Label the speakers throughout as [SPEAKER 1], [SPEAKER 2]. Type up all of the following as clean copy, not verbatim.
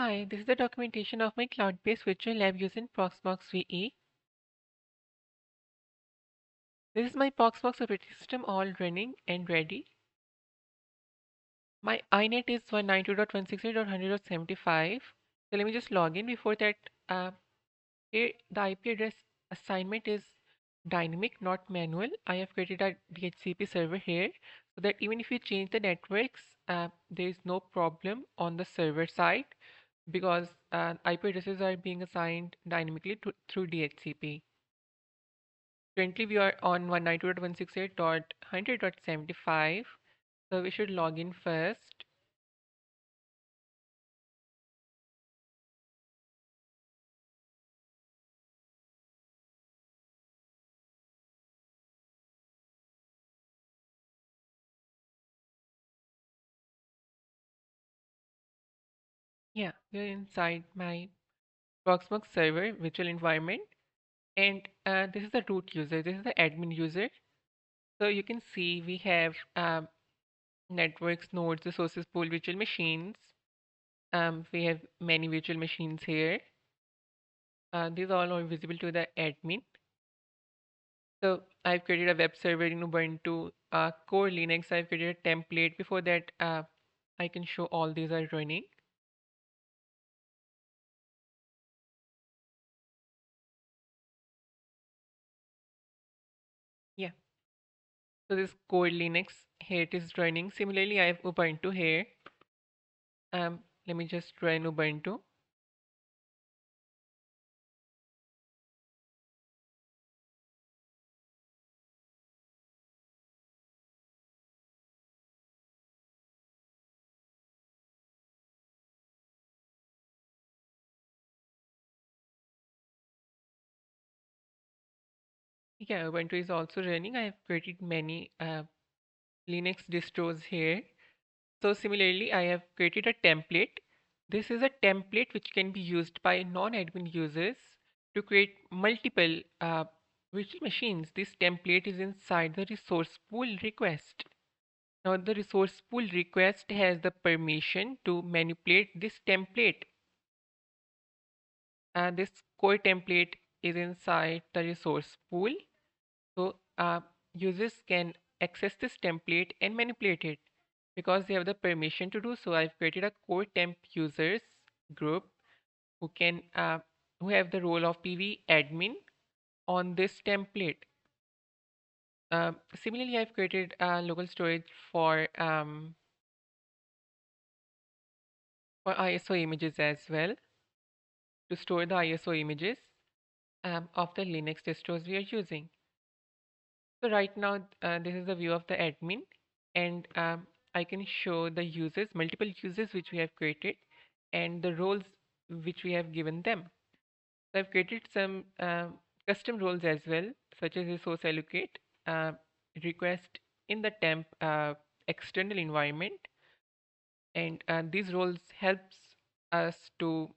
[SPEAKER 1] Hi, this is the documentation of my cloud-based virtual lab using Proxmox VE. This is my Proxmox operating system all running and ready. My inet is 192.168.100.75. So let me just log in. Before that, here the IP address assignment is dynamic, not manual. I have created a DHCP server here so that even if you change the networks, there is no problem on the server side because IP addresses are being assigned dynamically through DHCP. Currently, we are on 192.168.100.75. So we should log in first. Yeah, we're inside my Proxmox server virtual environment. And this is the root user. This is the admin user. So you can see we have networks, nodes, resources, pool, virtual machines. We have many virtual machines here. These all are visible to the admin. So I've created a web server in Ubuntu, core Linux. I've created a template. Before that, I can show all these are running. Yeah. So this core Linux here it is running. Similarly, I have Ubuntu here. Let me just run Ubuntu. Yeah, Ubuntu is also running. I have created many Linux distros here. So similarly, I have created a template. This is a template which can be used by non-admin users to create multiple virtual machines. This template is inside the resource pool request. Now the resource pool request has the permission to manipulate this template. And this core template is inside the resource pool. So users can access this template and manipulate it because they have the permission to do so. I've created a core temp users group who can who have the role of PV admin on this template. Similarly, I've created local storage for ISO images as well to store the ISO images of the Linux distros we are using. So right now, this is the view of the admin, and I can show the users, multiple users which we have created, and the roles which we have given them. So I've created some custom roles as well, such as resource allocate, uh, request in the temp external environment, and these roles helps us to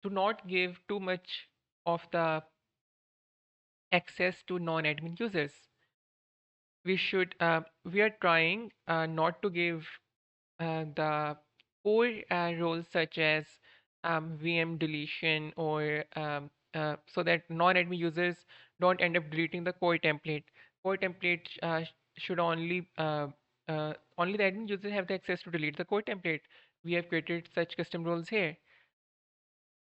[SPEAKER 1] not give too much of the access to non-admin users. We are trying not to give the core roles such as VM deletion or so that non-admin users don't end up deleting the core template. Core template should only the admin users have the access to delete the core template. We have created such custom roles here.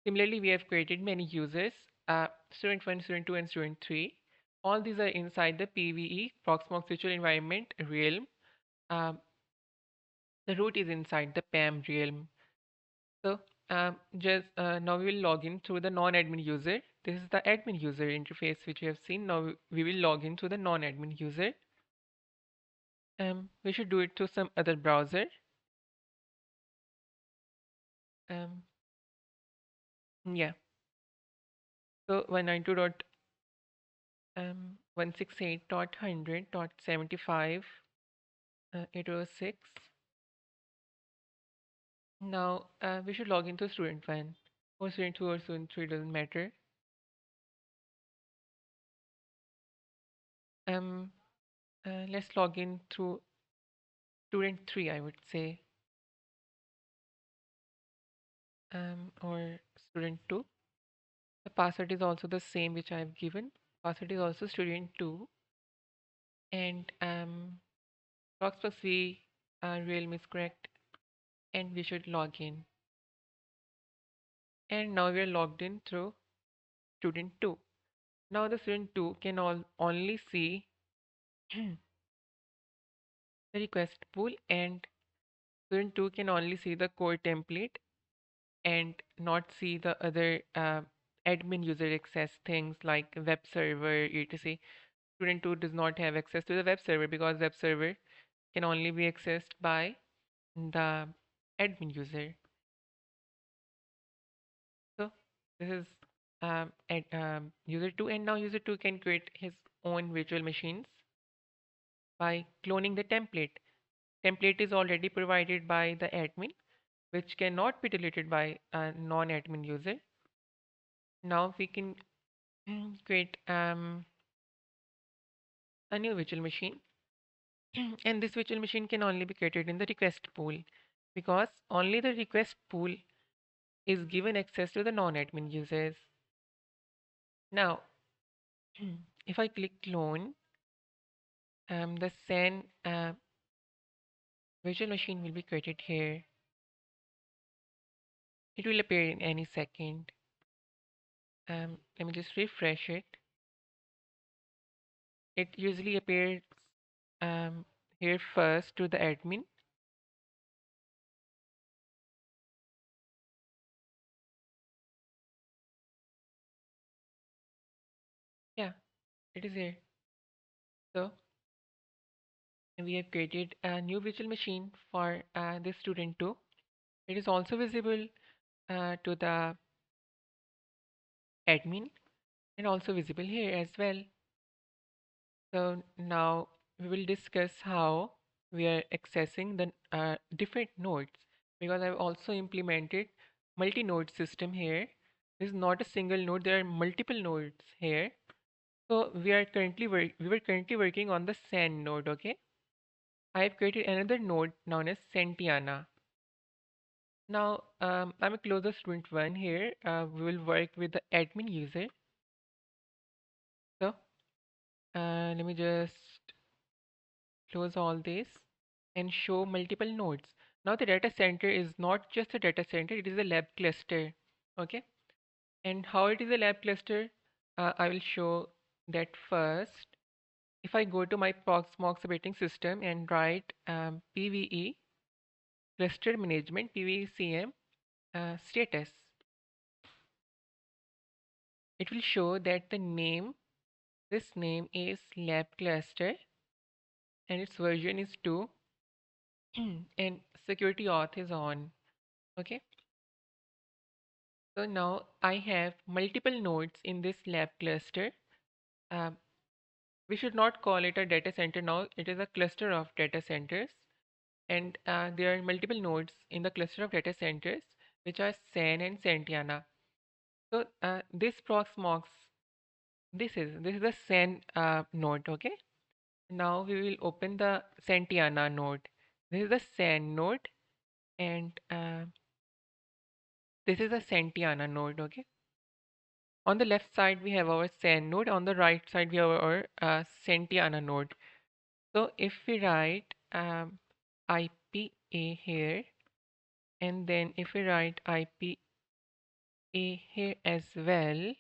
[SPEAKER 1] Similarly, we have created many users, student 1, student 2, and student 3. All these are inside the PVE, Proxmox Virtual Environment realm. Um, the root is inside the PAM realm. So just now we will log in through the non-admin user. This is the admin user interface which you have seen. Now we will log in through the non-admin user. We should do it through some other browser. Um, yeah. So 192.168.100.75 Now we should log into student 1 or student 2 or student 3 doesn't matter. Um, let's log in through student 3 I would say. or student 2. The password is also the same which I have given. Password is also student 2, and Proxmox VE realm is correct, and we should log in. And now we are logged in through student 2. Now the student 2 can only see the request pool, and student 2 can only see the core template and not see the other admin user access things like web server, etc. Student 2 does not have access to the web server because web server can only be accessed by the admin user. So this is user 2, and now user 2 can create his own virtual machines by cloning the template. Template is already provided by the admin, which cannot be deleted by a non-admin user. Now we can create a new virtual machine, and this virtual machine can only be created in the request pool because only the request pool is given access to the non-admin users. Now, if I click clone, the SAN virtual machine will be created here. It will appear in any second. Let me just refresh it. It usually appears here first to the admin. Yeah, it is here. So we have created a new virtual machine for this student too. It is also visible to the admin and also visible here as well. So now we will discuss how we are accessing the different nodes, because I've also implemented multi-node system here. This is not a single node, there are multiple nodes here. So we were currently working on the SAN node, okay? I have created another node known as Sentiana. Now I'm a closer student 1 here. We will work with the admin user. So let me just close all this and show multiple nodes. Now the data center is not just a data center, it is a lab cluster. Okay. And how it is a lab cluster, I will show that first. If I go to my Proxmox operating system and write PVE cluster management PVCM status, it will show that this name is lab cluster and its version is 2 and security auth is on. Okay. So now I have multiple nodes in this lab cluster. Um, we should not call it a data center now. It is a cluster of data centers. And there are multiple nodes in the cluster of data centers, which are SAN and Sentiana. So this Proxmox, this is the SAN node, okay? Now we will open the Sentiana node. This is the SAN node, and this is the Sentiana node, okay? On the left side, we have our SAN node. On the right side, we have our Sentiana node. So if we write IPA here, and then if we write IPA here as well,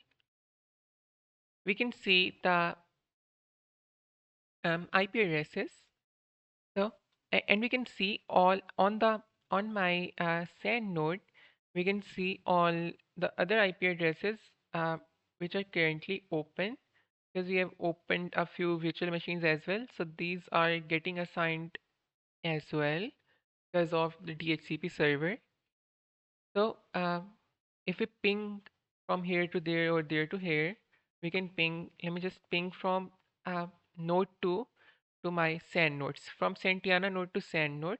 [SPEAKER 1] we can see the IP addresses. So, and we can see all on my SAN node, we can see all the other IP addresses which are currently open, because we have opened a few virtual machines as well. So these are getting assigned as well because of the DHCP server. So if we ping from here to there or there to here, we can ping. Let me just ping from node 2 to my SAN nodes. From Sentiana node to SAN node,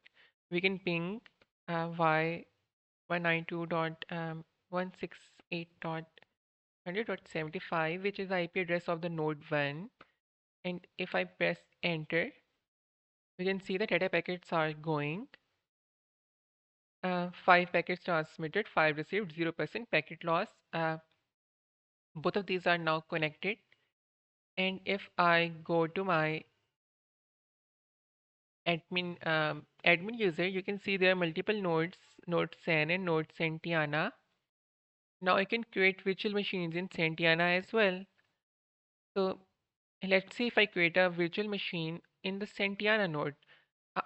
[SPEAKER 1] we can ping y 192.168.100.75, which is the IP address of the node 1. And if I press enter, we can see the data packets are going. 5 packets transmitted, 5 received, 0% packet loss. Both of these are now connected. And if I go to my admin user, you can see there are multiple nodes, node San and node Santiana. Now I can create virtual machines in Santiana as well. So let's see if I create a virtual machine in the Santiana node.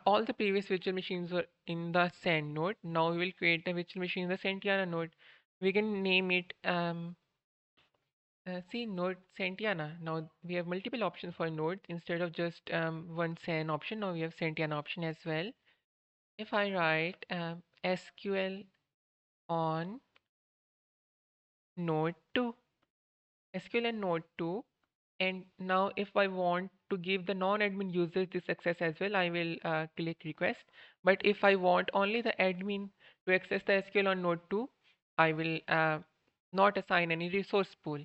[SPEAKER 1] All the previous virtual machines were in the San node. Now we will create a virtual machine in the Santiana node. We can name it see node Santiana. Now we have multiple options for nodes instead of just one San option. Now we have Santiana option as well. If I write SQL on node 2, SQL and node 2, and now if I want to give the non-admin users this access as well, I will click request. But if I want only the admin to access the SQL on node 2, I will not assign any resource pool.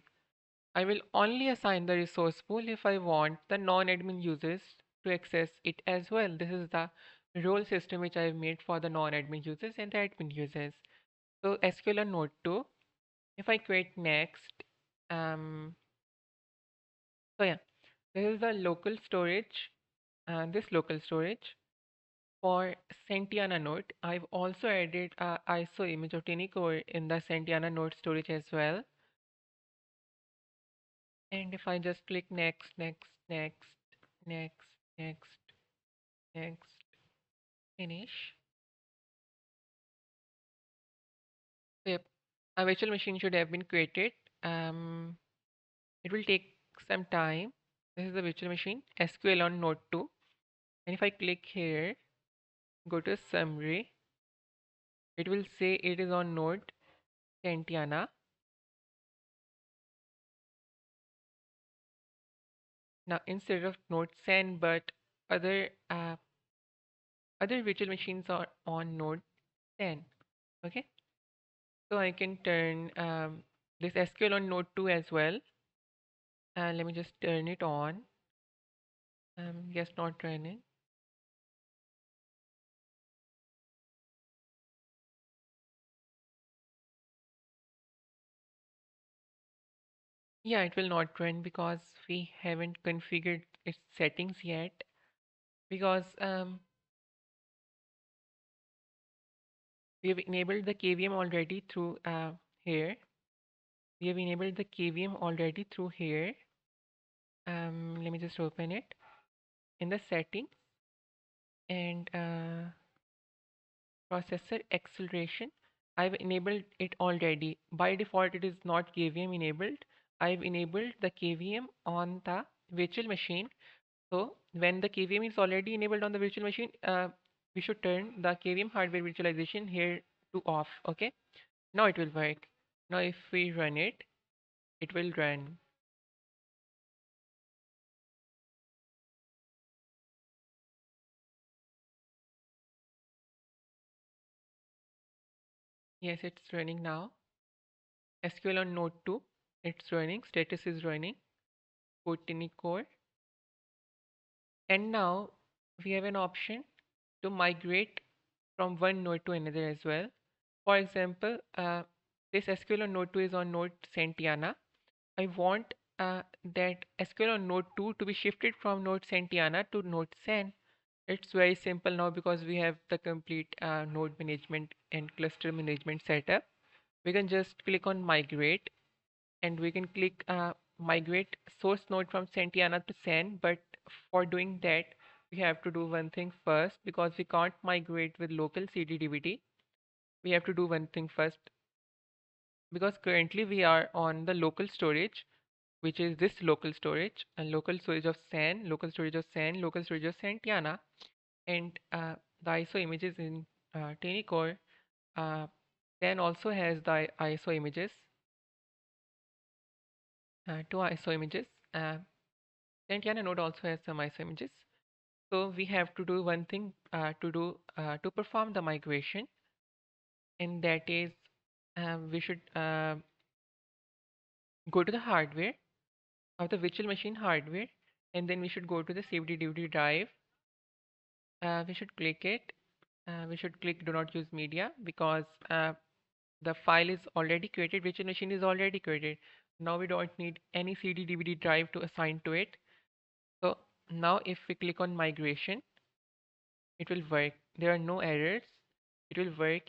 [SPEAKER 1] I will only assign the resource pool if I want the non-admin users to access it as well. This is the role system which I have made for the non-admin users and the admin users. So SQL on node 2. If I create next, so yeah, this is the local storage, this local storage for Santiana node. I've also added a ISO image of tiny core in the Santiana node storage as well. And if I just click next, next, next, next, next, next, finish. So yep, a virtual machine should have been created. Um, it will take some time. This is the virtual machine, SQL on node 2. And if I click here, go to summary, it will say it is on node Santiana. Now instead of node San, but other other virtual machines are on node 10. Okay, so I can turn this SQL on node 2 as well. And let me just turn it on. Yes, not running. Yeah, it will not run because we haven't configured its settings yet. Because we have enabled the KVM already through here. We have enabled the KVM already through here. Let me just open it in the settings and processor acceleration. I've enabled it already. By default, it is not KVM enabled. I've enabled the KVM on the virtual machine. So when the KVM is already enabled on the virtual machine, we should turn the KVM hardware virtualization here to off. Okay. Now it will work. Now if we run it, it will run. Yes, it's running now. SQL on node 2, it's running. Status is running. Botany core. And now we have an option to migrate from one node to another as well. For example, this SQL on node 2 is on node Santiana. I want that SQL on node 2 to be shifted from node Santiana to node San. It's very simple now because we have the complete node management and cluster management setup. We can just click on migrate and we can click migrate source node from Santiana to San. But for doing that, we have to do one thing first because we can't migrate with local CD DVD. We have to do one thing first because currently we are on the local storage, which is this local storage, and local storage of San, local storage of San, local storage of Santiana, and the ISO images in Tiny Core. San also has the ISO images, two ISO images. Santiana node also has some ISO images. So we have to do one thing to perform the migration, and that is we should go to the hardware of the virtual machine hardware, and then we should go to the safety DVD drive. We should click it, we should click do not use media because the file is already created, virtual machine is already created. Now we don't need any CD DVD drive to assign to it. So now if we click on migration, it will work. There are no errors. It will work.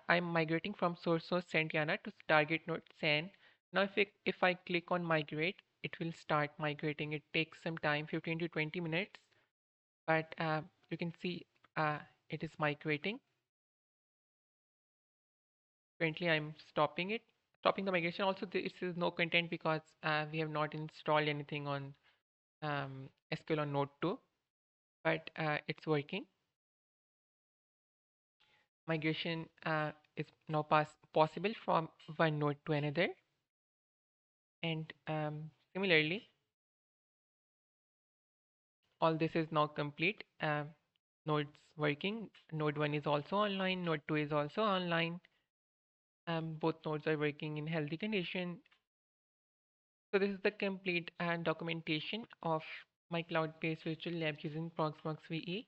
[SPEAKER 1] I'm migrating from source node Santana to target node San. Now if I click on migrate, it will start migrating. It takes some time, 15 to 20 minutes, but you can see it is migrating. Currently, I'm stopping the migration. Also, this is no content because we have not installed anything on SQL on Node 2, but it's working. Migration is now possible from one node to another, and similarly, all this is now complete. Nodes working. Node 1 is also online. Node 2 is also online. Both nodes are working in healthy condition. So this is the complete documentation of my cloud-based virtual lab using Proxmox VE.